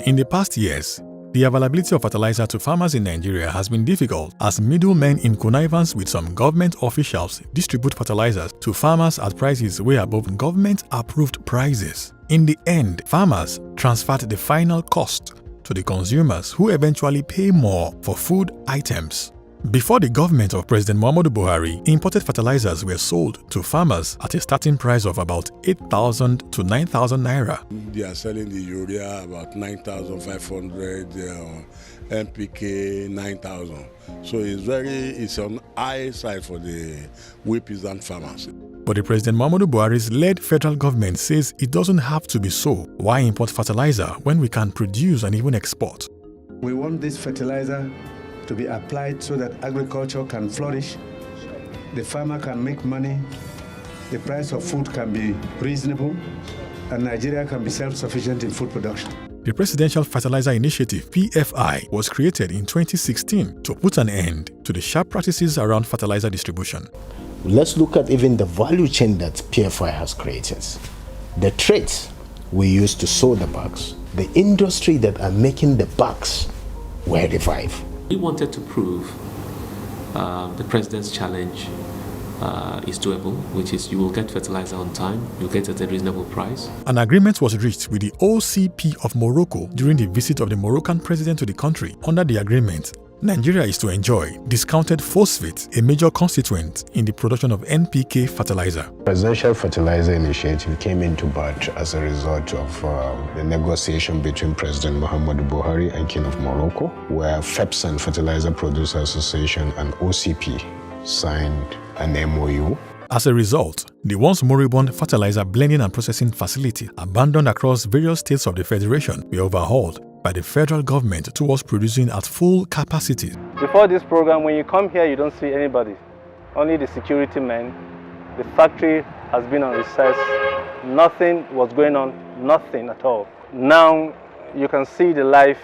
In the past years, the availability of fertilizer to farmers in Nigeria has been difficult as middlemen in connivance with some government officials distribute fertilizers to farmers at prices way above government-approved prices. In the end, farmers transferred the final cost to the consumers who eventually pay more for food items. Before the government of President Muhammadu Buhari, imported fertilizers were sold to farmers at a starting price of about 8,000 to 9,000 naira. They are selling the urea about 9,500, NPK 9,000. So it's on high side for the wheat peasant farmers. But the President Muhammadu Buhari's led federal government says it doesn't have to be so. Why import fertilizer when we can produce and even export? We want this fertilizer to be applied so that agriculture can flourish, the farmer can make money, the price of food can be reasonable, and Nigeria can be self-sufficient in food production. The Presidential Fertilizer Initiative (PFI) was created in 2016 to put an end to the sharp practices around fertilizer distribution. Let's look at even the value chain that PFI has created. The trades we use to sew the bags, the industry that are making the bags were revived. We wanted to prove the president's challenge is doable, which is you will get fertilizer on time, you'll get it at a reasonable price. An agreement was reached with the OCP of Morocco during the visit of the Moroccan president to the country. Under the agreement, Nigeria is to enjoy discounted phosphate, a major constituent in the production of NPK fertilizer. Presidential Fertilizer Initiative came into birth as a result of the negotiation between President Muhammadu Buhari and King of Morocco, where FEPSAN Fertilizer Producer Association and OCP signed an MOU. As a result, the once moribund fertilizer blending and processing facility abandoned across various states of the Federation were overhauled by the federal government towards producing at full capacity. Before this program, when you come here, you don't see anybody, only the security men. The factory has been on recess. Nothing was going on, nothing at all. Now you can see the life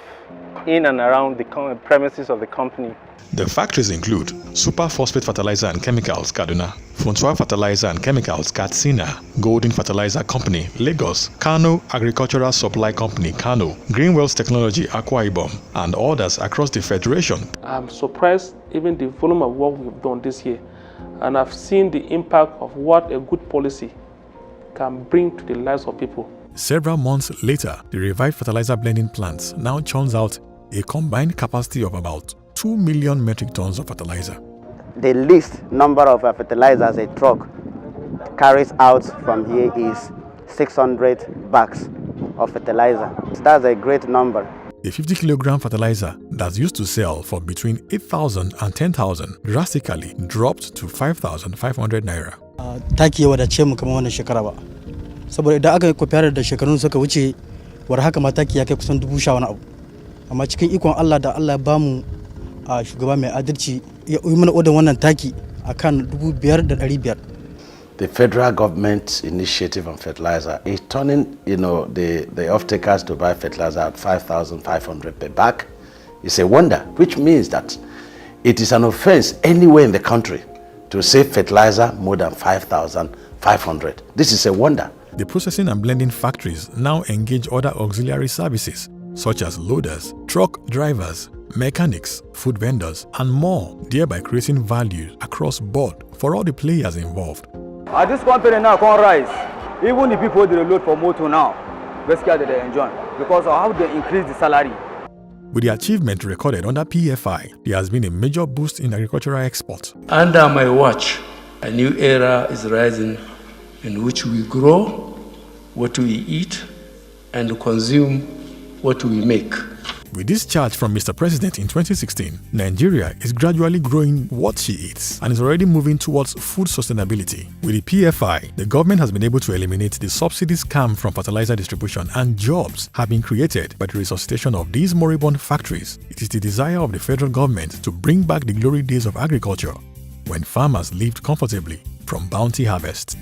in and around the premises of the company. The factories include Super Phosphate Fertilizer and Chemicals, Kaduna, Funtua Fertilizer and Chemicals, Katsina, Golden Fertilizer Company, Lagos, Kano Agricultural Supply Company, Kano, Greenwells Technology, Akwa Ibom, and others across the Federation. I'm surprised even the volume of work we've done this year, and I've seen the impact of what a good policy can bring to the lives of people. Several months later, the revived fertilizer blending plants now churns out a combined capacity of about 2 million metric tons of fertilizer. The least number of fertilizers a truck carries out from here is 600 bags of fertilizer. That's a great number. A 50-kilogram fertilizer that's used to sell for between 8,000 and 10,000 drastically dropped to 5,500 naira. Taki ya wadace mu kamar wannan shekara ba. Saboda idan aka kwafiyar da shekarun suka wuce, war haka ma taki ya kai kusan 10,000 wani abu. Amma cikin ikon Allah da Allah ya bamu shugaba mai adalci ya yi mana odan wannan taki akan 5,500. The federal government initiative on fertilizer is turning, the off-takers to buy fertilizer at 5,500 per bag. It's a wonder, which means that it is an offense anywhere in the country to sell fertilizer more than 5,500. This is a wonder. The processing and blending factories now engage other auxiliary services such as loaders, truck drivers, mechanics, food vendors, and more, thereby creating value across board for all the players involved. This company now can rise. Even the people they load for motor now, basically they enjoy because of how they increase the salary. With the achievement recorded under PFI, there has been a major boost in agricultural exports. Under my watch, a new era is rising in which we grow what we eat and consume what we make. With this charge from Mr. President in 2016, Nigeria is gradually growing what she eats and is already moving towards food sustainability. With the PFI, the government has been able to eliminate the subsidy scam from fertilizer distribution, and jobs have been created by the resuscitation of these moribund factories. It is the desire of the federal government to bring back the glory days of agriculture when farmers lived comfortably from bounty harvest.